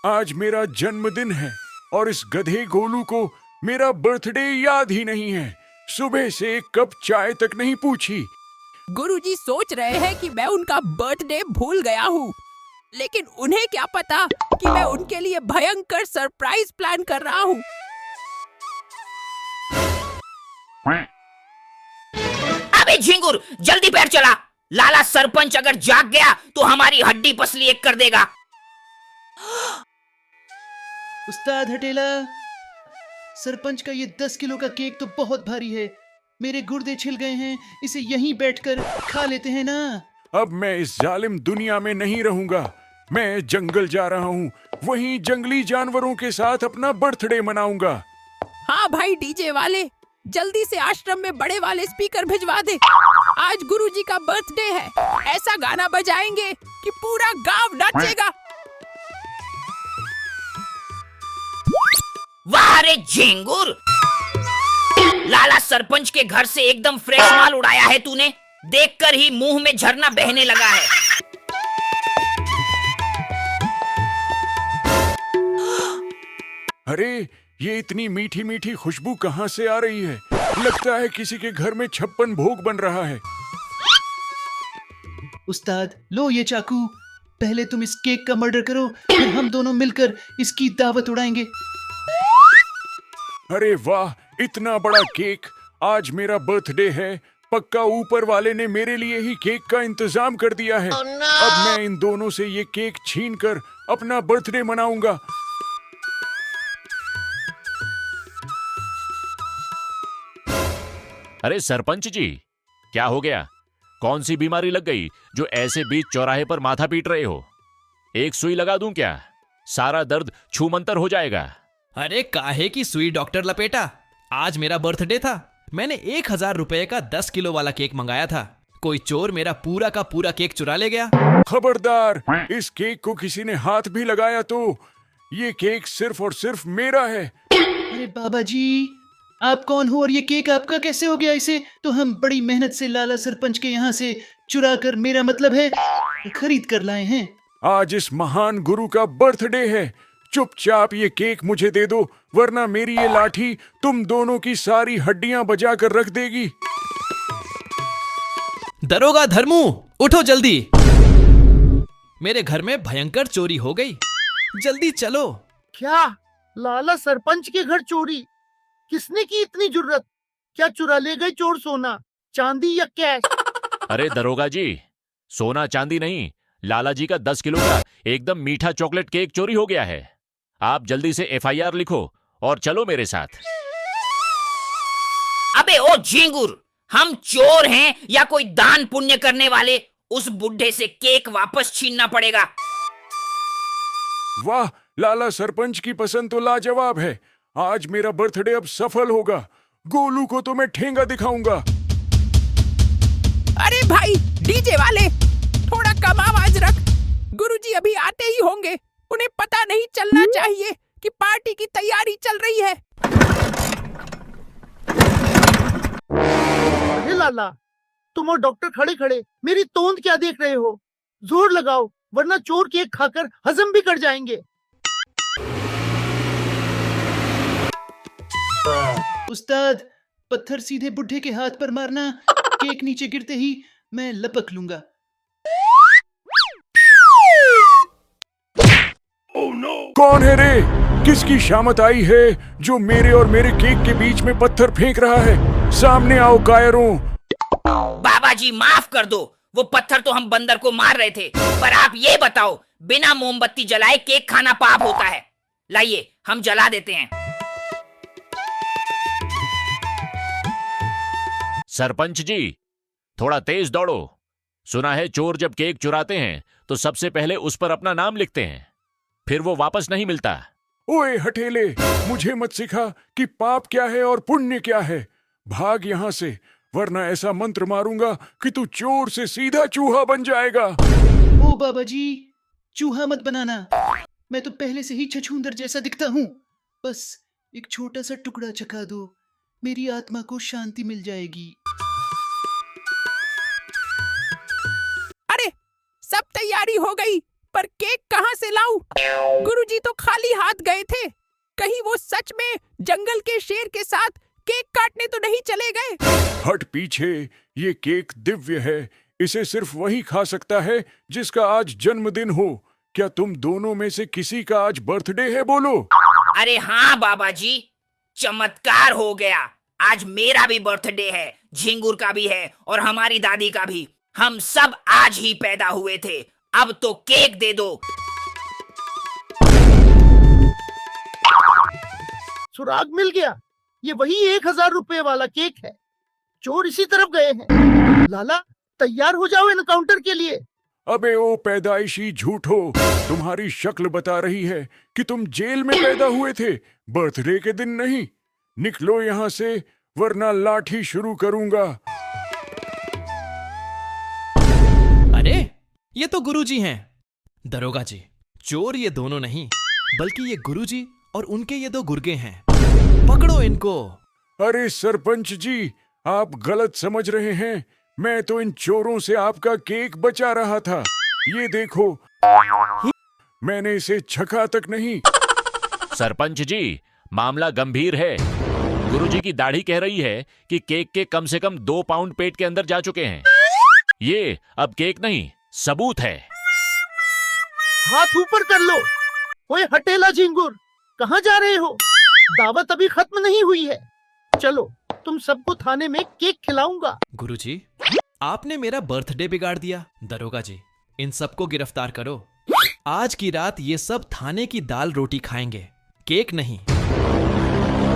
आज मेरा जन्मदिन है और इस गधे गोलू को मेरा बर्थडे याद ही नहीं है। सुबह से एक कप चाय तक नहीं पूछी। गुरुजी सोच रहे हैं कि मैं उनका बर्थडे भूल गया हूँ, लेकिन उन्हें क्या पता कि मैं उनके लिए भयंकर सरप्राइज प्लान कर रहा हूँ। अबे झिंगुर, जल्दी पैर चला। लाला सरपंच अगर जाग गया तो हमारी हड्डी पसली एक कर देगा। उस्ताद हटेला, सरपंच का ये 10 किलो का केक तो बहुत भारी है। मेरे गुर्दे छिल गए हैं, इसे यहीं बैठकर खा लेते हैं ना। अब मैं इस जालिम दुनिया में नहीं रहूंगा। मैं जंगल जा रहा हूँ, वहीं जंगली जानवरों के साथ अपना बर्थडे मनाऊंगा। हाँ भाई डीजे वाले, जल्दी से आश्रम में बड़े वाले स्पीकर भिजवा दे। आज गुरुजी का बर्थडे है, ऐसा गाना बजाएंगे कि पूरा गांव नाचेगा। वाह रे झिंगुर, लाला सरपंच के घर से एकदम फ्रेश माल उड़ाया है तूने। देखकर ही मुंह में झरना बहने लगा है। अरे ये इतनी मीठी मीठी खुशबू कहाँ से आ रही है? लगता है किसी के घर में 56 भोग बन रहा है। उस्ताद लो ये चाकू, पहले तुम इस केक का मर्डर करो, फिर हम दोनों मिलकर इसकी दावत उड़ाएंगे। अरे वाह, इतना बड़ा केक! आज मेरा बर्थडे है, पक्का ऊपर वाले ने मेरे लिए ही केक का इंतजाम कर दिया है। अब मैं इन दोनों से ये केक छीन कर अपना बर्थडे मनाऊंगा। अरे सरपंच जी, क्या हो गया? कौन सी बीमारी लग गई जो ऐसे बीच चौराहे पर माथा पीट रहे हो? एक सुई लगा दूं क्या? सारा दर्द छूमंतर हो जाएगा। अरे काहे की सुई डॉक्टर लपेटा, आज मेरा बर्थडे था। मैंने 1000 रुपए का 10 किलो वाला केक मंगाया था। कोई चोर मेरा पूरा का पूरा केक चुरा ले गया। खबरदार, इस केक को किसी ने हाथ भी लगाया तो ये केक सिर्फ और सिर्फ मेरा है। अरे बाबा जी, आप कौन हो और ये केक आपका कैसे हो गया? इसे तो हम बड़ी मेहनत से लाला सरपंच के यहाँ से चुरा कर, मेरा मतलब है खरीद कर लाए हैं। आज इस महान गुरु का बर्थडे है। चुपचाप ये केक मुझे दे दो, वरना मेरी ये लाठी तुम दोनों की सारी हड्डियां बजा कर रख देगी। दरोगा धर्मू, उठो जल्दी, मेरे घर में भयंकर चोरी हो गई। जल्दी चलो। क्या लाला सरपंच के घर चोरी? किसने की इतनी जुर्रत? क्या चुरा ले गए चोर? सोना चांदी या कैश? अरे दरोगा जी, सोना चांदी नहीं, लाला जी का 10 किलो का एकदम मीठा चॉकलेट केक चोरी हो गया है। आप जल्दी से FIR लिखो और चलो मेरे साथ। अबे ओ झिंगुर, हम चोर हैं या कोई दान पुण्य करने वाले? उस बुढ़े से केक वापस छीनना पड़ेगा। वाह, लाला सरपंच की पसंद तो लाजवाब है। आज मेरा बर्थडे अब सफल होगा। गोलू को तो मैं ठेंगा दिखाऊंगा। अरे भाई डीजे वाले, थोड़ा कम आवाज रख। गुरुजी अभी आते ही होंगे, उन्हें पता नहीं चलना चाहिए कि पार्टी की तैयारी चल रही है। अरे लाला, तुम और डॉक्टर खड़े खड़े मेरी तोंद क्या देख रहे हो? जोर लगाओ, वरना चोर केक खाकर हजम भी कर जाएंगे। उस्ताद, पत्थर सीधे बुढ़े के हाथ पर मारना, केक नीचे गिरते ही मैं लपक लूंगा। कौन है रे? किसकी शामत आई है जो मेरे और मेरे केक के बीच में पत्थर फेंक रहा है? सामने आओ कायरों। बाबा जी माफ कर दो, वो पत्थर तो हम बंदर को मार रहे थे। पर आप ये बताओ, बिना मोमबत्ती जलाए केक खाना पाप होता है? लाइए हम जला देते हैं। सरपंच जी, थोड़ा तेज दौड़ो। सुना है चोर जब केक चुराते हैं तो सबसे पहले उस पर अपना नाम लिखते हैं, फिर वो वापस नहीं मिलता। ओए हठेले, मुझे मत सिखा कि पाप क्या है और पुण्य क्या है। भाग यहाँ से, वरना ऐसा मंत्र मारूंगा कि तू चोर से सीधा चूहा बन जाएगा। ओ बाबा जी, चूहा मत बनाना। मैं तो पहले से ही छछूंदर जैसा दिखता हूँ। बस एक छोटा सा टुकड़ा चखा दो, मेरी आत्मा को शांति मिल जाएगी। अरे सब तैयारी हो गई, पर केक कहाँ से लाऊं? गुरुजी तो खाली हाथ गए थे। कहीं वो सच में जंगल के शेर के साथ केक काटने तो नहीं चले गए? हट पीछे, ये केक दिव्य है। इसे सिर्फ वही खा सकता है जिसका आज जन्मदिन हो। क्या तुम दोनों में से किसी का आज बर्थडे है? बोलो। अरे हाँ बाबा जी, चमत्कार हो गया। आज मेरा भी बर्थडे है, झिंगुर का भी है और हमारी दादी का भी। हम सब आज ही पैदा हुए थे। अब तो केक दे दो। सुराग मिल गया। ये वही 1000 रुपए वाला केक है। चोर इसी तरफ गए हैं। लाला, तैयार हो जाओ एनकाउंटर के लिए। अबे ओ पैदाइशी झूठो, तुम्हारी शक्ल बता रही है कि तुम जेल में पैदा हुए थे, बर्थडे के दिन नहीं। निकलो यहाँ से, वरना लाठी शुरू करूंगा। अरे ये तो गुरुजी हैं। दरोगा जी, चोर ये दोनों नहीं बल्कि ये गुरुजी और उनके ये 2 गुर्गे हैं। पकड़ो इनको। अरे सरपंच जी, आप गलत समझ रहे हैं। मैं तो इन चोरों से आपका केक बचा रहा था। ये देखो, मैंने इसे छका तक नहीं। सरपंच जी, मामला गंभीर है। गुरुजी की दाढ़ी कह रही है कि केक के कम से कम 2 पाउंड पेट के अंदर जा चुके हैं। ये अब केक नहीं, सबूत है। हाथ ऊपर कर लो। ओए हटेला झिंगुर, कहाँ जा रहे हो? दावत अभी खत्म नहीं हुई है। चलो, तुम सबको थाने में केक खिलाऊंगा। गुरुजी, आपने मेरा बर्थडे बिगाड़ दिया। दरोगा जी, इन सबको गिरफ्तार करो। आज की रात ये सब थाने की दाल रोटी खाएंगे, केक नहीं।